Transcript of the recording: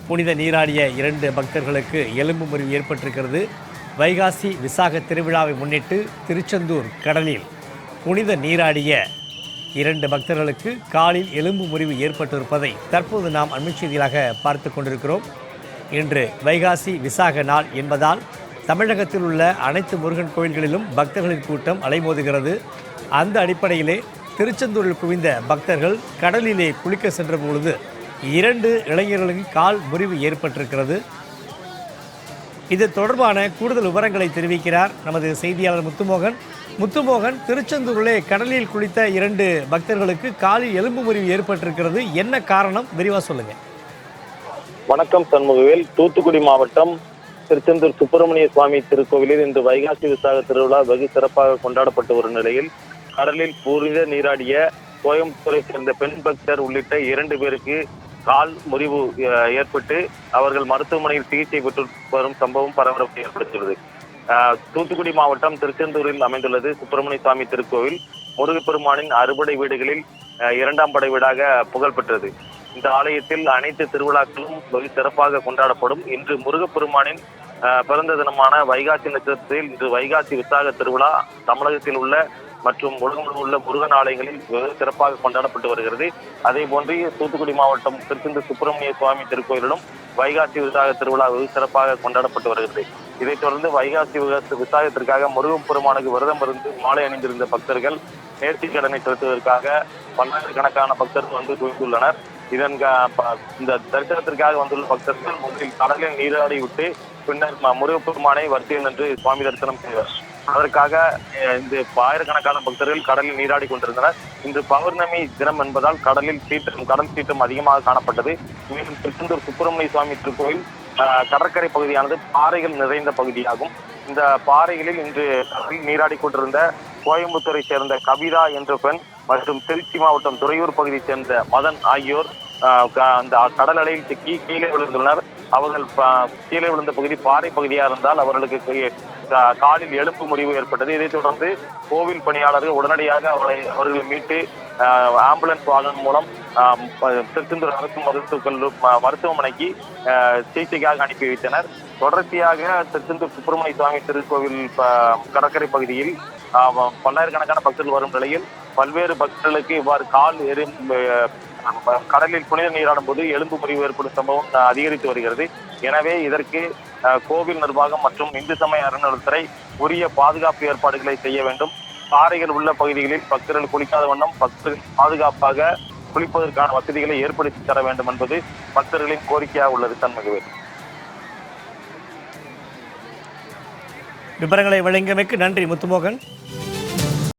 புனித நீராடிய 2 பக்தர்களுக்கு எலும்பு முறிவு ஏற்பட்டிருக்கிறது. வைகாசி விசாக திருவிழாவை முன்னிட்டு திருச்செந்தூர் கடலில் புனித நீராடிய 2 பக்தர்களுக்கு காலில் எலும்பு முறிவு ஏற்பட்டிருப்பதை தற்போது நாம் அண்மைச் செய்திகளாக பார்த்து கொண்டிருக்கிறோம். இன்று வைகாசி விசாக நாள் என்பதால் தமிழகத்தில் உள்ள அனைத்து முருகன் கோயில்களிலும் பக்தர்களின் கூட்டம் அலைமோதுகிறது. அந்த அடிப்படையிலே திருச்செந்தூரில் குவிந்த பக்தர்கள் கடலிலே குளிக்க சென்ற பொழுது 2 இளைஞர்களுக்கு கால் முறிவு ஏற்பட்டிருக்கிறது. இது தொடர்பான கூடுதல் விவரங்களை தெரிவிக்கிறார் நமது செய்தியாளர் முத்துமோகன். திருச்செந்தூரிலே கடலில் குளித்த 2 பக்தர்களுக்கு காலில் எலும்பு முறிவு ஏற்பட்டிருக்கிறது. என்ன காரணம், விரிவாக சொல்லுங்க. வணக்கம் சண்முகவேல். தூத்துக்குடி மாவட்டம் திருச்செந்தூர் சுப்பிரமணிய சுவாமி திருக்கோவிலில் இன்று வைகாசி விசாக திருவிழா வெகு சிறப்பாக கொண்டாடப்பட்டு வரும் நிலையில் கடலில் புனித நீராடிய கோயம்புத்தூரை சேர்ந்த பெண் பக்தர் உள்ளிட்ட 2 பேருக்கு கால் முறிவு ஏற்பட்டு அவர்கள் மருத்துவமனையில் சிகிச்சை பெற்று வரும் சம்பவம் பரபரப்பை ஏற்படுத்தியுள்ளது. தூத்துக்குடி மாவட்டம் திருச்செந்தூரில் அமைந்துள்ளது சுப்பிரமணிய சுவாமி திருக்கோவில். முருகப்பெருமானின் அறுபடை வீடுகளில் 2ஆம் படை வீடாக புகழ்பெற்றது. இந்த ஆலயத்தில் அனைத்து திருவிழாக்களும் வெகு சிறப்பாக கொண்டாடப்படும். இன்று முருகப்பெருமானின் பிறந்த தினமான வைகாசி நட்சத்திரத்தில் இன்று வைகாசி விசாக திருவிழா தமிழகத்தில் உள்ள மற்றும் உலகம் உள்ள முருகன் ஆலயங்களில் வெகு சிறப்பாக கொண்டாடப்பட்டு வருகிறது. அதே போன்று தூத்துக்குடி மாவட்டம் திருச்செந்தூர் சுப்பிரமணிய சுவாமி திருக்கோயிலிலும் வைகாசி விசாக திருவிழா வெகு சிறப்பாக கொண்டாடப்பட்டு வருகிறது. இதைத் தொடர்ந்து வைகாசி விசாகத்திற்காக முருகப்பெருமானுக்கு விரதம் இருந்து மாலை அணிந்திருந்த பக்தர்கள் நேர்த்தி கடனை செலுத்துவதற்காக பல்லாயிரக்கணக்கான பக்தர்கள் வந்து குவிந்துள்ளனர். இந்த தரிசனத்திற்காக வந்துள்ள பக்தர்கள் முதலில் கடலில் நீராடி விட்டு பின்னர் முருகப்பெருமானை வரிசையில் நின்று சுவாமி தரிசனம் செய்வார். அதற்காக இந்த ஆயிரக்கணக்கான பக்தர்கள் கடலில் நீராடி கொண்டிருந்தனர். இன்று பௌர்ணமி தினம் என்பதால் கடல் சீற்றம் அதிகமாக காணப்பட்டது. மேலும் திருச்செந்தூர் சுப்பிரமணிய சுவாமி திருக்கோயில் கடற்கரை பகுதியானது பாறைகள் நிறைந்த பகுதியாகும். இந்த பாறைகளில் இன்று கடலில் நீராடி கொண்டிருந்த கோயம்புத்தூரை சேர்ந்த கவிதா என்ற பெண் மற்றும் திருச்சி மாவட்டம் துறையூர் பகுதியை சேர்ந்த மதன் ஆகியோர் அந்த கடல் அலையில் சிக்கி கீழே விழுந்துள்ளனர். அவர்கள் கீழே விழுந்த பகுதி பாறை பகுதியாக இருந்தால் அவர்களுக்கு காலில் எலும்பு முறிவு ஏற்பட்டது. இதைத் தொடர்ந்து கோவில் பணியாளர்கள் உடனடியாக அவர்களை மீட்டு ஆம்புலன்ஸ் வாகனம் மூலம் திருச்செந்தூர் அரசு மருத்துவமனைக்கு சிகிச்சைக்காக அனுப்பி வைத்தனர். தொடர்ச்சியாக திருச்செந்தூர் சுப்பிரமணிய சுவாமி திருக்கோவில் கடற்கரை பகுதியில் பல்லாயிரக்கணக்கான பக்தர்கள் வரும் நிலையில் பல்வேறு பக்தர்களுக்கு இவ்வாறு கடலில் புனித நீராடும் போது எலும்பு முறிவு ஏற்படும் சம்பவம் அதிகரித்து வருகிறது. எனவே இதற்கு கோவில் நிர்வாகம் மற்றும் இந்து சமய அறநிலையத்துறை உரிய பாதுகாப்பு ஏற்பாடுகளை செய்ய வேண்டும். பாறைகள் உள்ள பகுதிகளில் பக்தர்கள் குளிக்காத வண்ணம் பக்தர்கள் பாதுகாப்பாக குளிப்பதற்கான வசதிகளை ஏற்படுத்தி தர வேண்டும் என்பது பக்தர்களின் கோரிக்கையாக உள்ளது. சண்முகவேல், விவரங்களை வழங்கியமைக்கு நன்றி முத்துமோகன்.